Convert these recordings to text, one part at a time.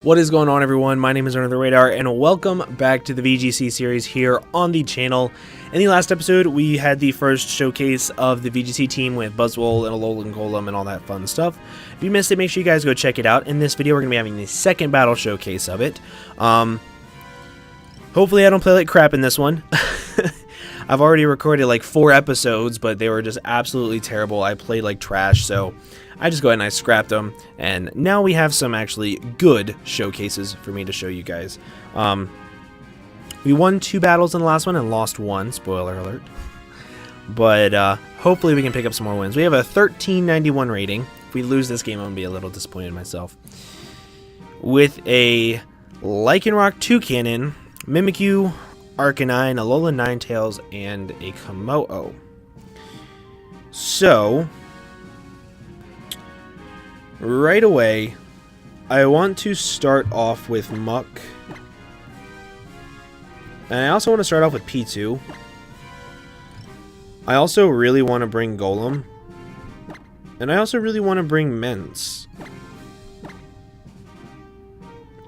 What is going on, everyone? My name is Under the Radar, and welcome back to the VGC series here on the channel. In the last episode, we had the first showcase of the VGC team with Buzzwole and Alolan-Golem and all that fun stuff. If you missed it, make sure you guys go check it out. In this video, we're going to be having the second battle showcase of it. Hopefully I don't play like crap in this one. I've already recorded like 4 episodes, but they were just absolutely terrible. I played like trash, so I just go ahead and I scrapped them, and now we have some actually good showcases for me to show you guys. We won 2 battles in the last one and lost 1, spoiler alert. But hopefully we can pick up some more wins. We have a 1391 rating. If we lose this game, I'm going to be a little disappointed in myself. With a Lycanroc Toucannon, Mimikyu, Arcanine, Alolan Ninetales, and a Kommo-o. So right away, I want to start off with Muck. And I also want to start off with P2. I also really want to bring Golem. And I also really want to bring Mence.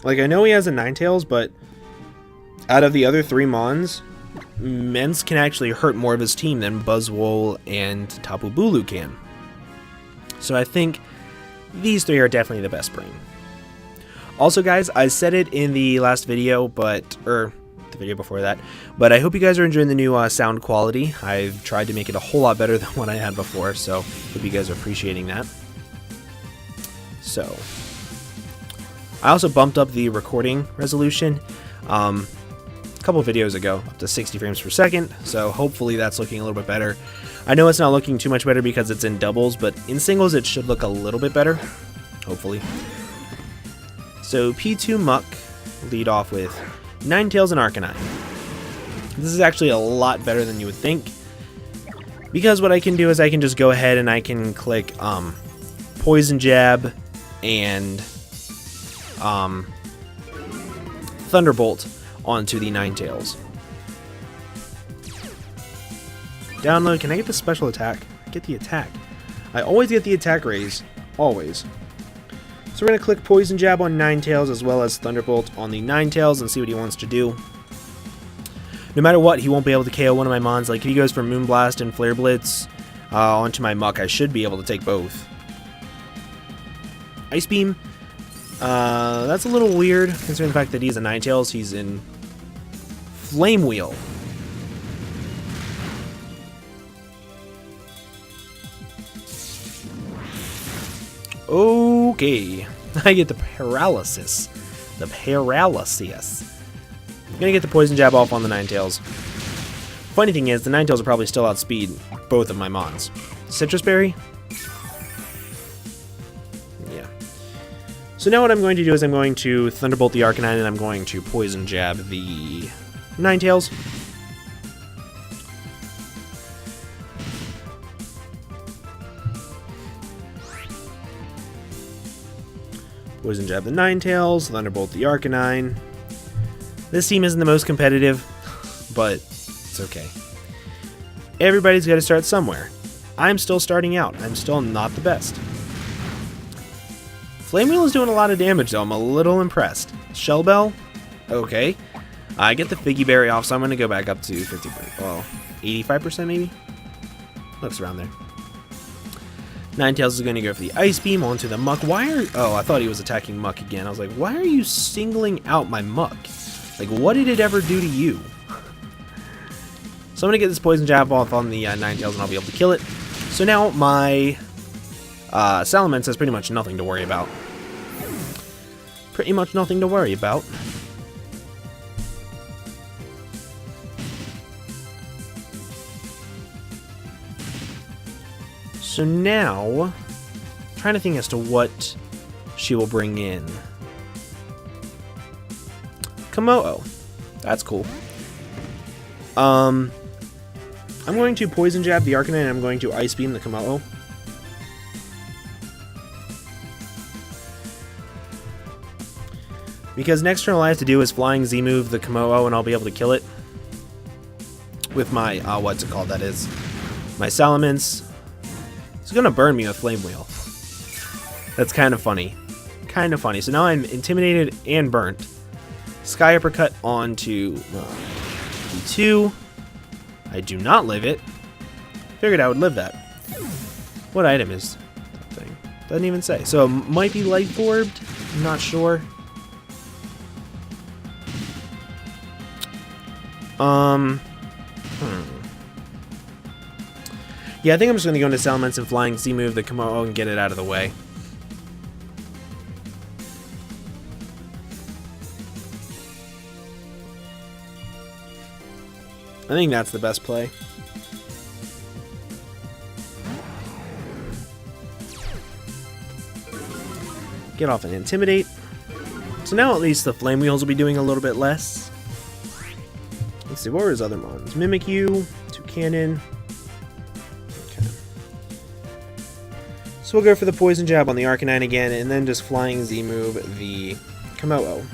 Like, I know he has a Ninetales, but out of the other 3 Mons, Mence can actually hurt more of his team than Buzzwole and Tapu Bulu can. So I think these 3 are definitely the best bring. Also, guys, I said it in the last video, the video before that, but I hope you guys are enjoying the new sound quality. I've tried to make it a whole lot better than what I had before, so hope you guys are appreciating that. So, I also bumped up the recording resolution a couple videos ago, up to 60 frames per second, so hopefully that's looking a little bit better. I know it's not looking too much better because it's in doubles, but in singles it should look a little bit better, hopefully. So P2 Muck, lead off with Ninetales and Arcanine. This is actually a lot better than you would think, because what I can do is I can just go ahead and I can click Poison Jab and Thunderbolt onto the Ninetales. Download. Can I get the special attack? Get the attack. I always get the attack raise. Always. So we're going to click Poison Jab on Ninetales as well as Thunderbolt on the Ninetales and see what he wants to do. No matter what, he won't be able to KO one of my Mons. Like, if he goes for Moonblast and Flare Blitz onto my Muck, I should be able to take both. Ice Beam. That's a little weird, considering the fact that he's a Ninetales. He's in Flame Wheel. Okay, I get the paralysis. I'm gonna get the Poison Jab off on the Ninetales. Funny thing is, the Ninetales will probably still outspeed both of my Mons. Citrus Berry? Yeah. So now what I'm going to do is I'm going to Thunderbolt the Arcanine and I'm going to Poison Jab the Ninetales. Poison Jab the Ninetales, Thunderbolt the Arcanine. This team isn't the most competitive, but it's okay. Everybody's got to start somewhere. I'm still starting out. I'm still not the best. Flame Wheel is doing a lot of damage, though. I'm a little impressed. Shell Bell? Okay. I get the Figgy Berry off, so I'm going to go back up to 85% maybe? Looks around there. Ninetales is going to go for the Ice Beam onto the Muck. Oh, I thought he was attacking Muck again. I was like, why are you singling out my Muck? Like, what did it ever do to you? So I'm going to get this Poison Jab off on the Ninetales and I'll be able to kill it. So now my Salamence has pretty much nothing to worry about. Pretty much nothing to worry about. So now, I'm trying to think as to what she will bring in. Kommo-o. That's cool. I'm going to Poison Jab the Arcanine and I'm going to Ice Beam the Kommo-o. Because next turn all I have to do is Flying Z-move the Kommo-o and I'll be able to kill it. With my, what's it called, that is. My Salamence. It's gonna burn me with Flame Wheel. That's kind of funny. kind of funny. So now I'm intimidated and burnt. Sky Uppercut onto D2. I do not live it. Figured I would live that. What item is that thing? Doesn't even say. So it might be Life Orbed. I'm not sure. Yeah, I think I'm just going to go into Salamence and Flying Z move the Komodo and get it out of the way. I think that's the best play. Get off and Intimidate. So now at least the Flame Wheels will be doing a little bit less. Let's see, what were his other mons? Mimikyu, 2 Cannon. Okay. So we'll go for the Poison Jab on the Arcanine again, and then just Flying Z move the Komodo.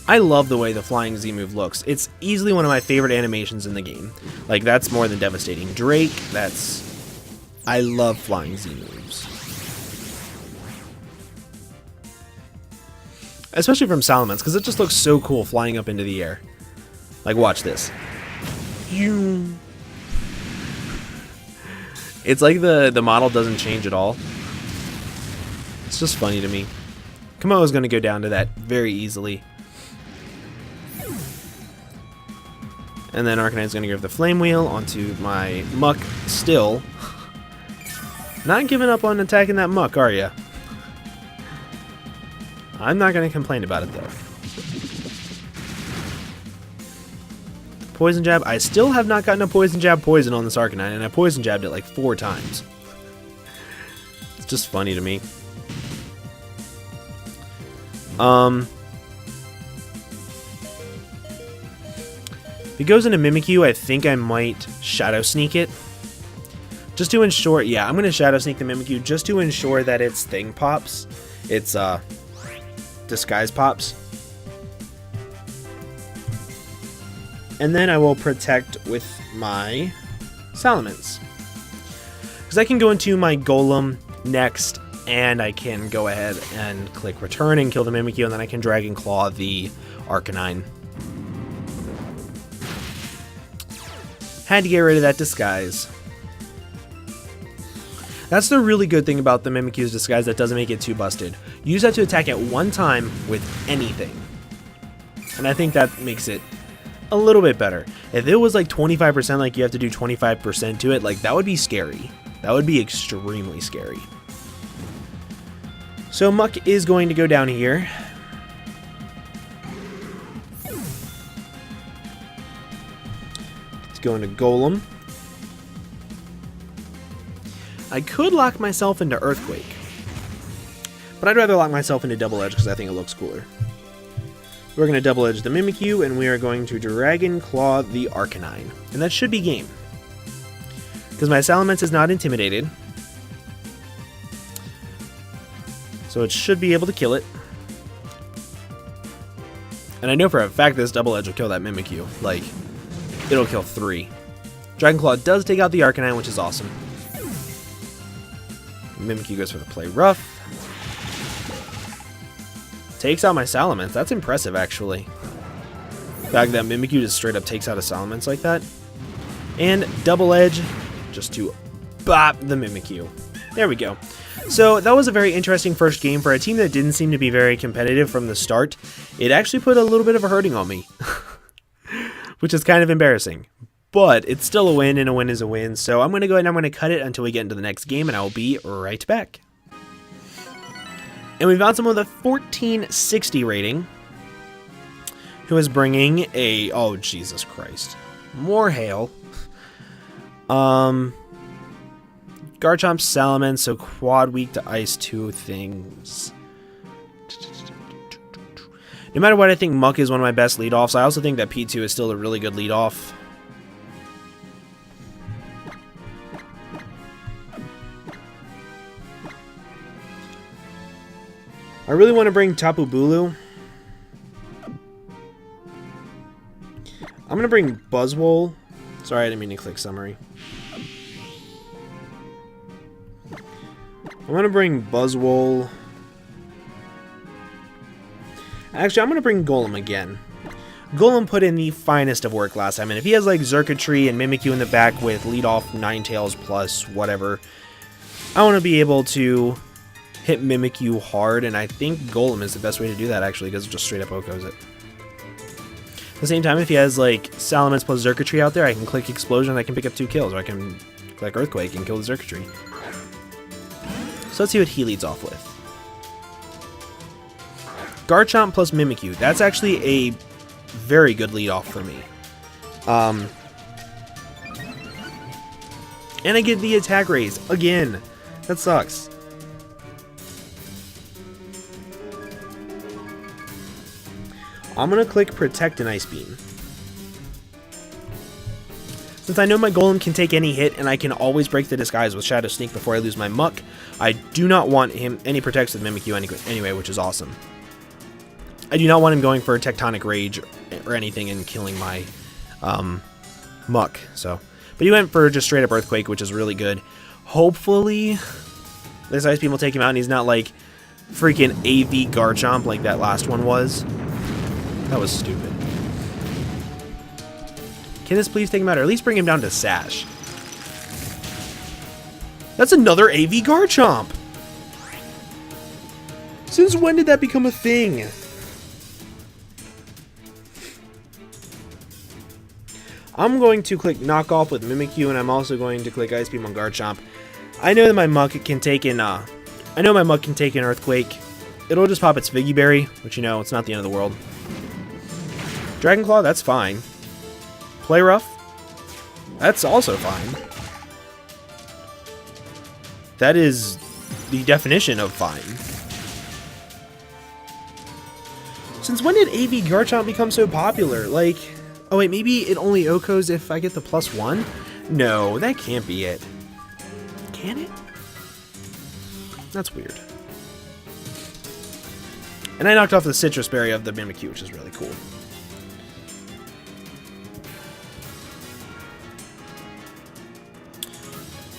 I love the way the Flying Z move looks. It's easily one of my favorite animations in the game. Like, that's more than devastating. Drake, that's... I love Flying Z moves. Especially from Salamence, because it just looks so cool flying up into the air. Like, watch this. It's like the model doesn't change at all. It's just funny to me. Komodo is going to go down to that very easily. And then Arcanine's going to give the Flame Wheel onto my Muck still. Not giving up on attacking that Muck, are ya? I'm not going to complain about it, though. Poison Jab. I still have not gotten a Poison Jab poison on this Arcanine, and I Poison Jabbed it like 4 times. It's just funny to me. If he goes into Mimikyu, I think I might Shadow Sneak it. Just to ensure... Yeah, I'm going to Shadow Sneak the Mimikyu just to ensure that its thing pops. Its, disguise pops. And then I will protect with my Salamence. Because I can go into my Golem next, and I can go ahead and click Return and kill the Mimikyu, and then I can Dragon Claw the Arcanine. Had to get rid of that disguise. That's the really good thing about the Mimikyu's disguise that doesn't make it too busted. You just have to attack at one time with anything. And I think that makes it a little bit better. If it was like 25%, like you have to do 25% to it, like that would be scary. That would be extremely scary. So Muck is going to go down here. Let's go into Golem. I could lock myself into Earthquake, but I'd rather lock myself into Double Edge because I think it looks cooler. We're going to Double Edge the Mimikyu, and we are going to Dragon Claw the Arcanine. And that should be game. Because my Salamence is not intimidated. So it should be able to kill it. And I know for a fact this Double Edge will kill that Mimikyu. Like, it'll kill 3. Dragon Claw does take out the Arcanine, which is awesome. Mimikyu goes for the Play Rough. Takes out my Salamence. That's impressive, actually. The fact that Mimikyu just straight up takes out a Salamence like that. And Double Edge just to bop the Mimikyu. There we go. So that was a very interesting first game for a team that didn't seem to be very competitive from the start. It actually put a little bit of a hurting on me, which is kind of embarrassing. But it's still a win, and a win is a win. So I'm going to go ahead and I'm going to cut it until we get into the next game, and I will be right back. And we found someone with a 1460 rating who is bringing a... Oh, Jesus Christ. More hail. Garchomp, Salamence, so quad weak to ice 2 things. No matter what, I think Muck is one of my best leadoffs. I also think that P2 is still a really good leadoff. I really want to bring Tapu Bulu. I'm going to bring Buzzwole. Sorry, I didn't mean to click summary. I'm going to bring Buzzwole. Actually, I'm going to bring Golem again. Golem put in the finest of work last time, and if he has like Xurkitree and Mimikyu in the back with lead off Ninetales plus whatever, I want to be able to hit Mimikyu hard, and I think Golem is the best way to do that actually, because it just straight up OHKOs it. At the same time, if he has like Salamence plus Xurkitree out there, I can click Explosion and I can pick up 2 kills, or I can click Earthquake and kill the Xurkitree. So let's see what he leads off with. Garchomp plus Mimikyu. That's actually a very good lead off for me. And I get the attack raise again. That sucks. I'm going to click Protect and Ice Beam. Since I know my Golem can take any hit and I can always break the disguise with Shadow Sneak before I lose my Muck, I do not want him any protects with Mimikyu anyway, which is awesome. I do not want him going for a Tectonic Rage or anything and killing my Muck. So, but he went for just straight up Earthquake, which is really good. Hopefully, this Ice Beam will take him out and he's not like freaking AV Garchomp like that last one was. That was stupid. Can this please take him out, or at least bring him down to Sash? That's another AV Garchomp! Since when did that become a thing? I'm going to click Knock Off with Mimikyu, and I'm also going to click Ice Beam on Garchomp. I know that my Muck can take in, Earthquake. It'll just pop its Figgy Berry, which, you know, it's not the end of the world. Dragon Claw, that's fine. Play Rough, that's also fine. That is the definition of fine. Since when did AV Garchomp become so popular? Like, oh wait, maybe it only OHKOs if I get the +1? No, that can't be it. Can it? That's weird. And I knocked off the Citrus Berry of the Mimikyu, which is really cool.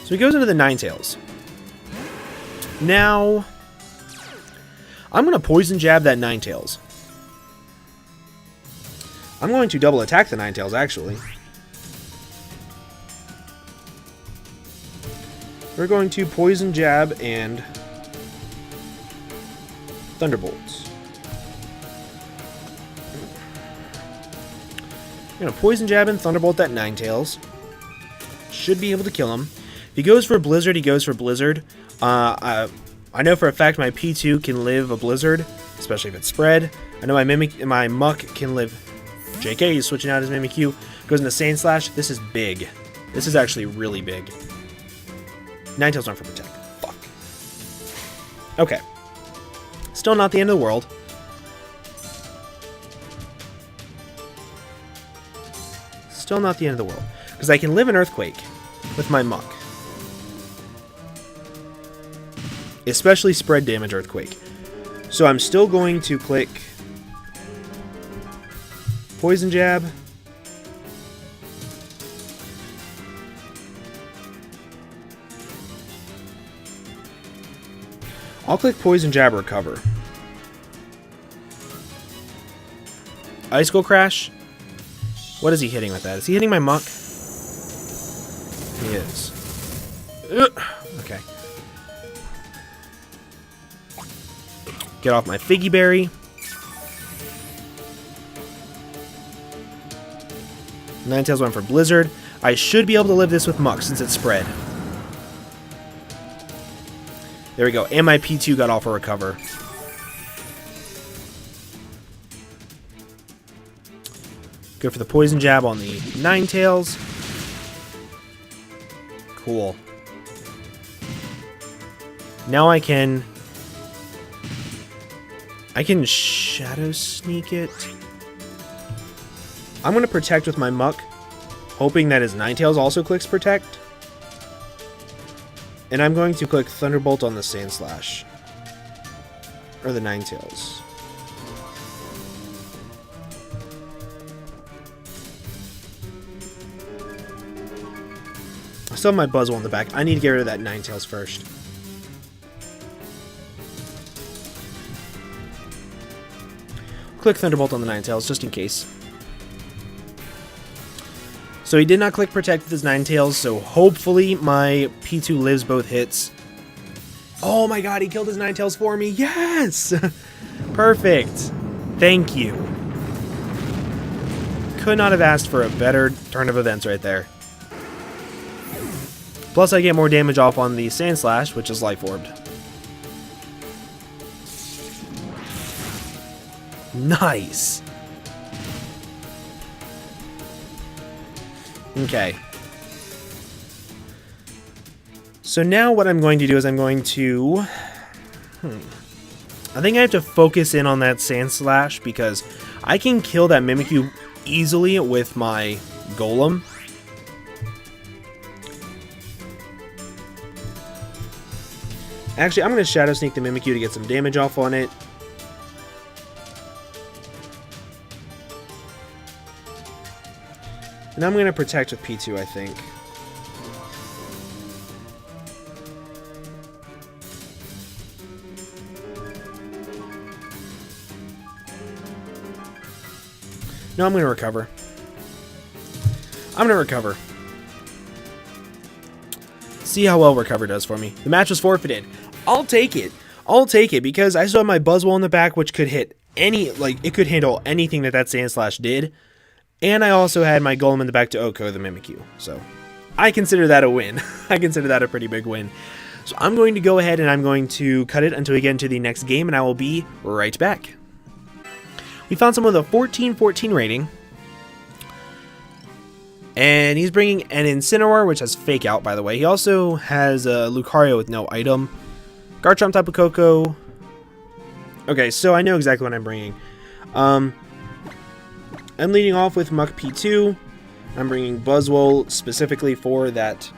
So he goes into the Ninetales. Now, I'm going to Poison Jab that Ninetales. I'm going to double attack the Ninetales, actually. We're going to Poison Jab and Thunderbolts. I'm going to Poison Jab and Thunderbolt that Ninetales. Should be able to kill him. If he goes for Blizzard, he goes for Blizzard. I know for a fact my P2 can live a Blizzard, especially if it's spread. I know my Muck can live... JK, he's switching out his Mimikyu. Goes into Sand Slash. This is big. This is actually really big. Ninetales on for Protect. Fuck. Okay. Still not the end of the world. Still not the end of the world. Because I can live an Earthquake with my Muck. Especially spread damage Earthquake. So I'm still going to click Poison Jab. I'll click Poison Jab, Recover. Icicle Crash. What is he hitting with that? Is he hitting my Muck? He is. Okay. Get off my Figgy Berry. Ninetales went for Blizzard. I should be able to live this with Muck since it's spread. There we go. And my P2 got off a Recover. Go for the Poison Jab on the Ninetales. Cool. Now I can Shadow Sneak it. I'm going to Protect with my Muck, hoping that his Ninetales also clicks Protect. And I'm going to click Thunderbolt on the Sand Slash. Or the Ninetales. I still have my Buzzwole in the back. I need to get rid of that Ninetales first. click Thunderbolt on the Ninetales, just in case. So he did not click Protect with his Ninetales, so hopefully my P2 lives both hits. Oh my god, he killed his Ninetales for me! Yes! Perfect! Thank you. Could not have asked for a better turn of events right there. Plus I get more damage off on the Sand Slash, which is Life Orbed. Nice! Okay. So now what I'm going to do is I'm going to... I think I have to focus in on that Sand Slash because I can kill that Mimikyu easily with my Golem. Actually, I'm going to Shadow Sneak the Mimikyu to get some damage off on it. And I'm going to Protect with P2, I think. No, I'm going to recover. I'm going to recover. See how well recover does for me. The match was forfeited. I'll take it. I'll take it because I still have my Buzzwole in the back, which could hit any, like, it could handle anything that Sand Slash did. And I also had my Golem in the back to Oko the Mimikyu. So I consider that a win. I consider that a pretty big win. So I'm going to go ahead and I'm going to cut it until we get into the next game, and I will be right back. We found someone with a 14-14 rating. And he's bringing an Incineroar, which has Fake Out, by the way. He also has a Lucario with no item. Garchomp, Tapu Koko. Okay, so I know exactly what I'm bringing. I'm leading off with Muck P2. I'm bringing Buzzwole specifically for that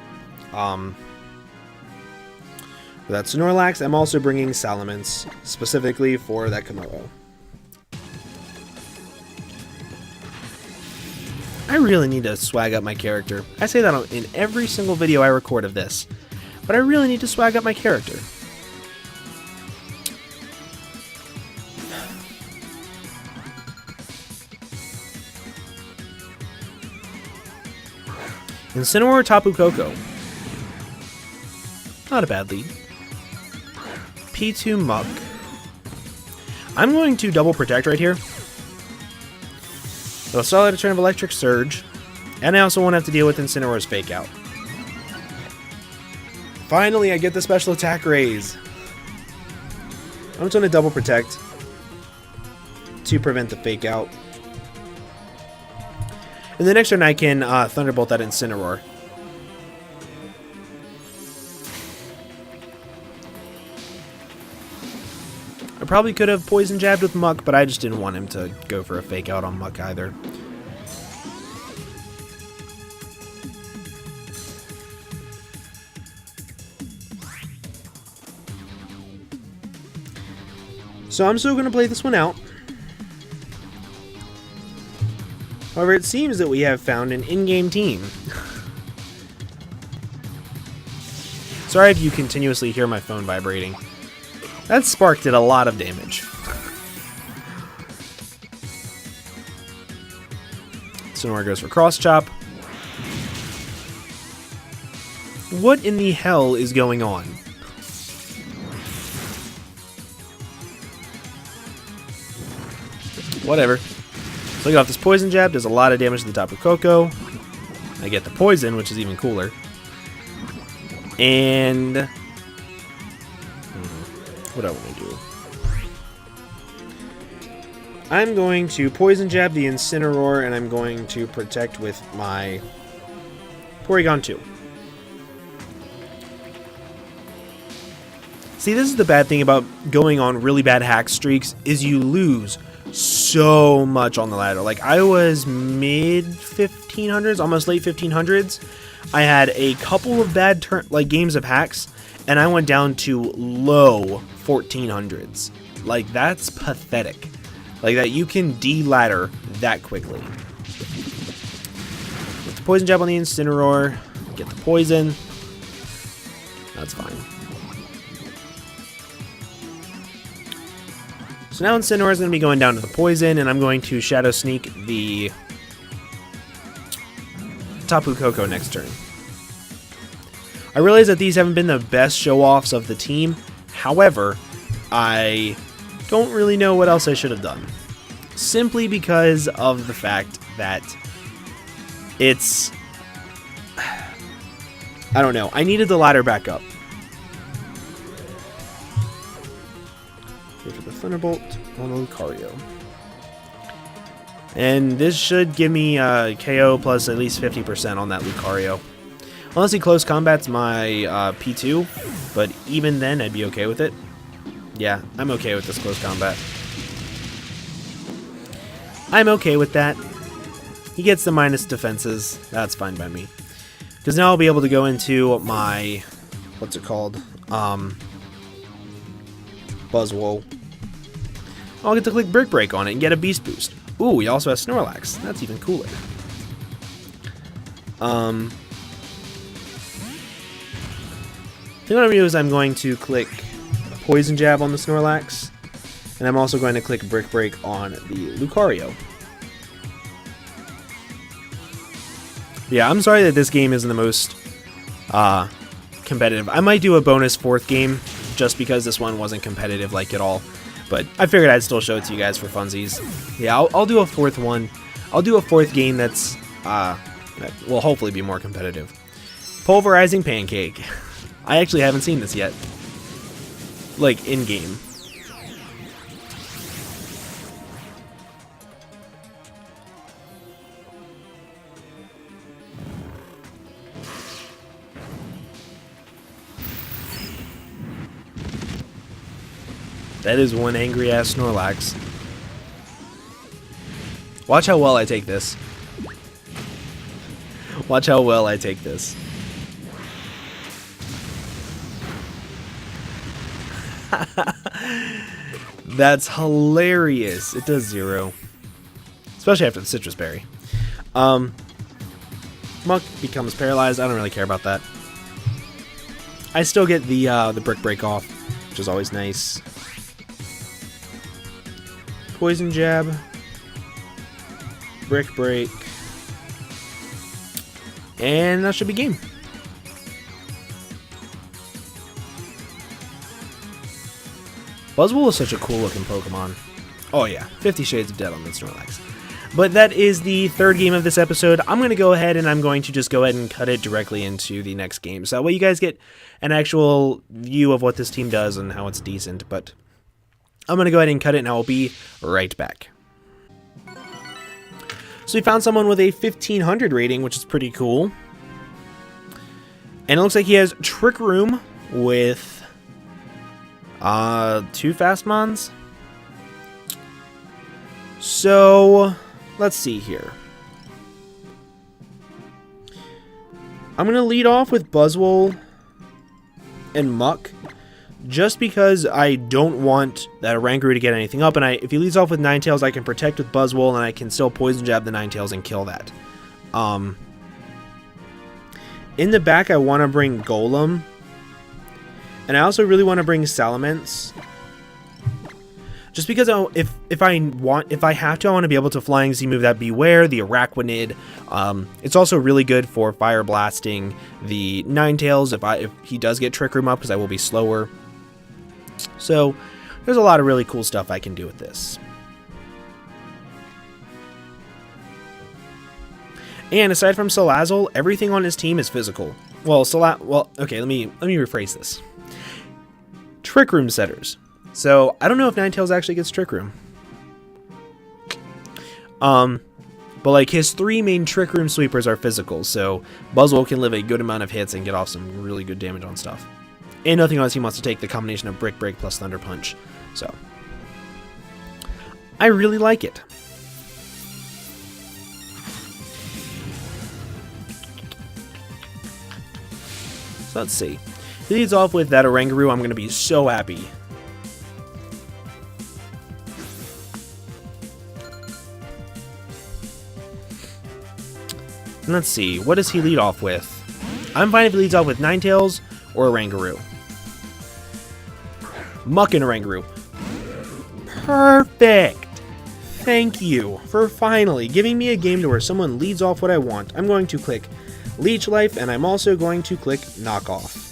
Snorlax. I'm also bringing Salamence specifically for that Komodo. I really need to swag up my character. I say that in every single video I record of this, but I really need to swag up my character. Incineroar, Tapu Koko. Not a bad lead. P2 Muck. I'm going to double Protect right here. It'll stall out a turn of Electric Surge, and I also won't have to deal with Incineroar's Fake Out. Finally, I get the special attack raise. I'm just going to double Protect to prevent the Fake Out. And the next turn I can Thunderbolt that Incineroar. I probably could have Poison Jabbed with Muck, but I just didn't want him to go for a Fake Out on Muck either. So I'm still going to play this one out. However, it seems that we have found an in-game team. Sorry if you continuously hear my phone vibrating. That Spark did a lot of damage. Sonora goes for Cross Chop. What in the hell is going on? Whatever. So I get off this Poison Jab, does a lot of damage to the Tapu Koko. I get the Poison, which is even cooler. And what do I want to do? I'm going to Poison Jab the Incineroar, and I'm going to Protect with my Porygon 2. See, this is the bad thing about going on really bad hack streaks, is you lose so much on the ladder. Like, I was mid 1500s, almost late 1500s. I had a couple of bad games of hacks, and I went down to low 1400s. Like, that's pathetic. Like, that you can de-ladder that quickly. With the Poison Jab on the Incineroar, get the Poison. That's fine. So now Incineroar is going to be going down to the Poison, and I'm going to Shadow Sneak the Tapu Koko next turn. I realize that these haven't been the best show-offs of the team. However, I don't really know what else I should have done. Simply because of the fact that it's... I don't know. I needed the ladder back up. Go for the Thunderbolt on Lucario. And this should give me KO plus at least 50% on that Lucario. Honestly, close combat's my P2, but even then I'd be okay with it. Yeah, I'm okay with this close combat. I'm okay with that. He gets the minus defenses. That's fine by me. Because now I'll be able to go into my... what's it called? Buzzwole. I'll get to click Brick Break on it and get a Beast Boost. Ooh, he also has Snorlax. That's even cooler. I think what I'm going to do is I'm going to click Poison Jab on the Snorlax. And I'm also going to click Brick Break on the Lucario. Yeah, I'm sorry that this game isn't the most competitive. I might do a bonus 4th game just because this one wasn't competitive like at all. But I figured I'd still show it to you guys for funsies. Yeah, I'll do a 4th one. I'll do a 4th game that will hopefully be more competitive. Pulverizing Pancake. I actually haven't seen this yet. Like, in-game. That is one angry-ass Snorlax. Watch how well I take this. Watch how well I take this. That's hilarious. It does 0. Especially after the Citrus Berry. Muck becomes paralyzed. I don't really care about that. I still get the Brick Break off, which is always nice. Poison Jab. Brick Break. And that should be game. Buzzwole is such a cool looking Pokemon. Oh yeah, 50 Shades of Dead on the Snorlax. But that is the 3rd game of this episode. I'm going to go ahead and I'm going to just go ahead and cut it directly into the next game. So that way you guys get an actual view of what this team does and how it's decent. But I'm going to go ahead and cut it and I'll be right back. So we found someone with a 1500 rating, which is pretty cool. And it looks like he has Trick Room with 2 Fast Mons. So let's see here. I'm going to lead off with Buzzwole and Muck, just because I don't want that Oranguru to get anything up, and if he leads off with Ninetales, I can protect with Buzzwole, and I can still Poison Jab the Ninetales and kill that. In the back, I want to bring Golem, and I also really want to bring Salamence. Just because if I have to, I want to be able to Flying Z move that Beware, the Araquanid. It's also really good for Fire Blasting the Ninetales if he does get Trick Room up, because I will be slower. So there's a lot of really cool stuff I can do with this. And aside from Salazzle, everything on his team is physical. Well, okay, let me rephrase this. Trick Room setters. So, I don't know if Ninetales actually gets Trick Room. But like his 3 main Trick Room sweepers are physical, so Buzzwole can live a good amount of hits and get off some really good damage on stuff. And nothing else, he wants to take the combination of Brick Break plus Thunder Punch. So, I really like it. So let's see. If he leads off with that Oranguru, I'm going to be so happy. And let's see, what does he lead off with? I'm fine if he leads off with Ninetales or Oranguru. Muck and Oranguru. Perfect! Thank you for finally giving me a game to where someone leads off what I want. I'm going to click Leech Life, and I'm also going to click Knock Off.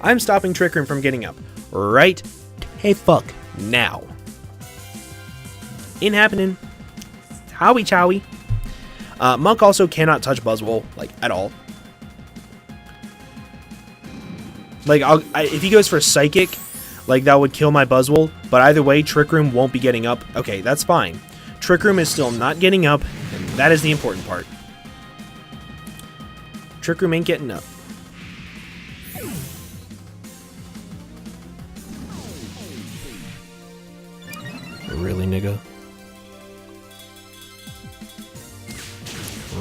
I'm stopping Trick Room from getting up. Right? Hey, fuck. Now. Ain't happening. Howie chowie. Monk also cannot touch Buzzwole, like, at all. Like, if he goes for Psychic, like, that would kill my Buzzwole. But either way, Trick Room won't be getting up. Okay, that's fine. Trick Room is still not getting up, and that is the important part. Trick Room ain't getting up. Really, nigga?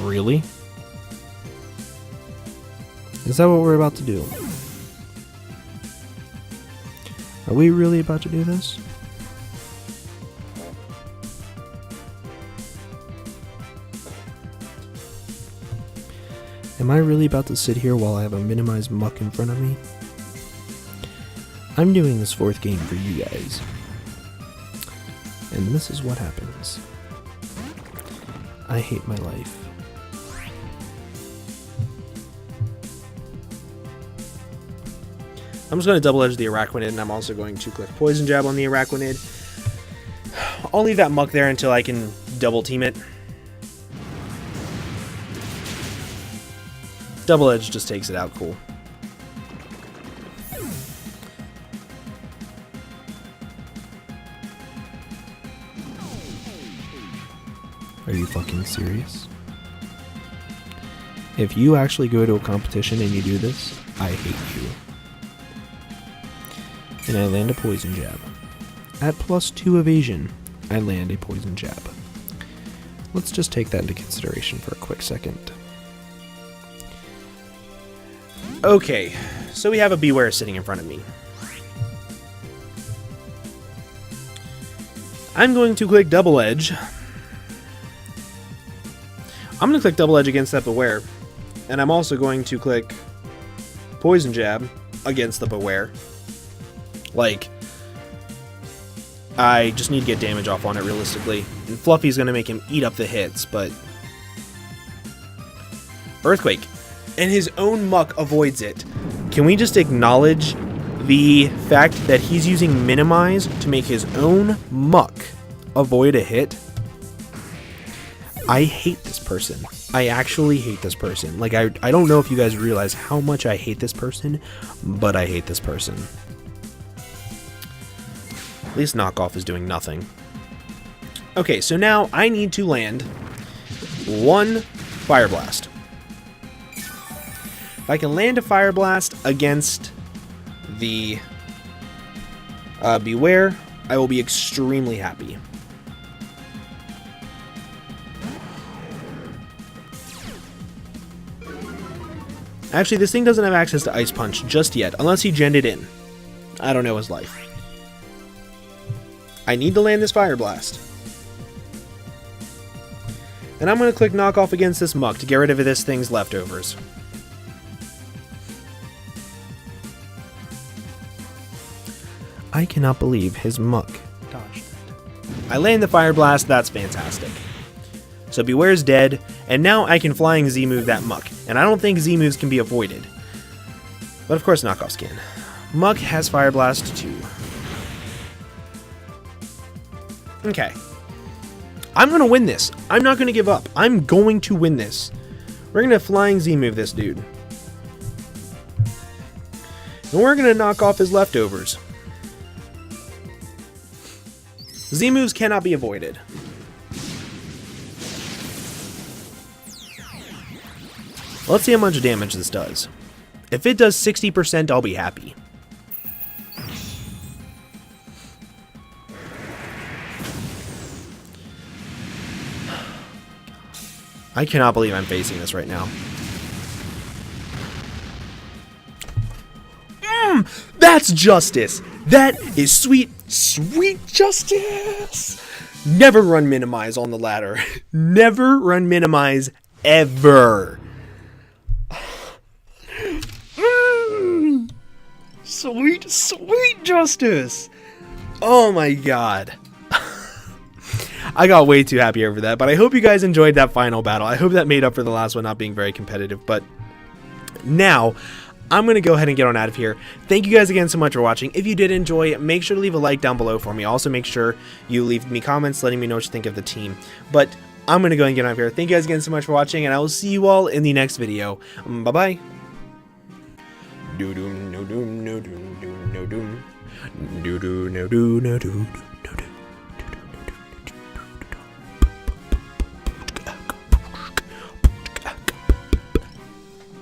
Really? Is that what we're about to do? Are we really about to do this? Am I really about to sit here while I have a minimized muck in front of me? I'm doing this fourth game for you guys. And this is what happens. I hate my life. I'm just going to double edge the Araquanid, and I'm also going to click Poison Jab on the Araquanid. I'll leave that muck there until I can double team it. Double edge just takes it out cool. Are you fucking serious? If you actually go to a competition and you do this, I hate you. And I land a Poison Jab. At +2 evasion, I land a Poison Jab. Let's just take that into consideration for a quick second. Okay, so we have a Beware sitting in front of me. I'm going to click Double Edge. I'm going to click Double Edge against that Beware. And I'm also going to click Poison Jab against the Beware. Like, I just need to get damage off on it realistically. And Fluffy's going to make him eat up the hits, but... Earthquake. And his own muck avoids it. Can we just acknowledge the fact that he's using Minimize to make his own muck avoid a hit? I hate this person. I actually hate this person. Like, I don't know if you guys realize how much I hate this person, but I hate this person. At least Knockoff is doing nothing. Okay, so now I need to land one Fire Blast. If I can land a Fire Blast against the Beware, I will be extremely happy. Actually, this thing doesn't have access to Ice Punch just yet, unless he genned it in. I don't know his life. I need to land this Fire Blast. And I'm going to click Knock Off against this Muck to get rid of this thing's leftovers. I cannot believe his Muck dodged it. I land the Fire Blast, that's fantastic. So Beware's dead, and now I can Flying Z-move that Muck. And I don't think Z-moves can be avoided. But of course Knockoffs can. Muck has Fire Blast too. Okay. I'm going to win this. I'm not going to give up. I'm going to win this. We're going to Flying Z-move this dude. And we're going to knock off his leftovers. Z-moves cannot be avoided. Let's see how much damage this does. If it does 60%, I'll be happy. I cannot believe I'm facing this right now. That's justice! That is sweet, sweet justice! Never run Minimize on the ladder. Never run Minimize ever. Sweet, sweet justice! Oh my god. I got way too happy over that, but I hope you guys enjoyed that final battle. I hope that made up for the last one not being very competitive, but now I'm going to go ahead and get on out of here. Thank you guys again so much for watching. If you did enjoy, make sure to leave a like down below for me. Also, make sure you leave me comments letting me know what you think of the team. But I'm going to go and get on out of here. Thank you guys again so much for watching, and I will see you all in the next video. Bye-bye. Do do no do no do no do no do no do no do.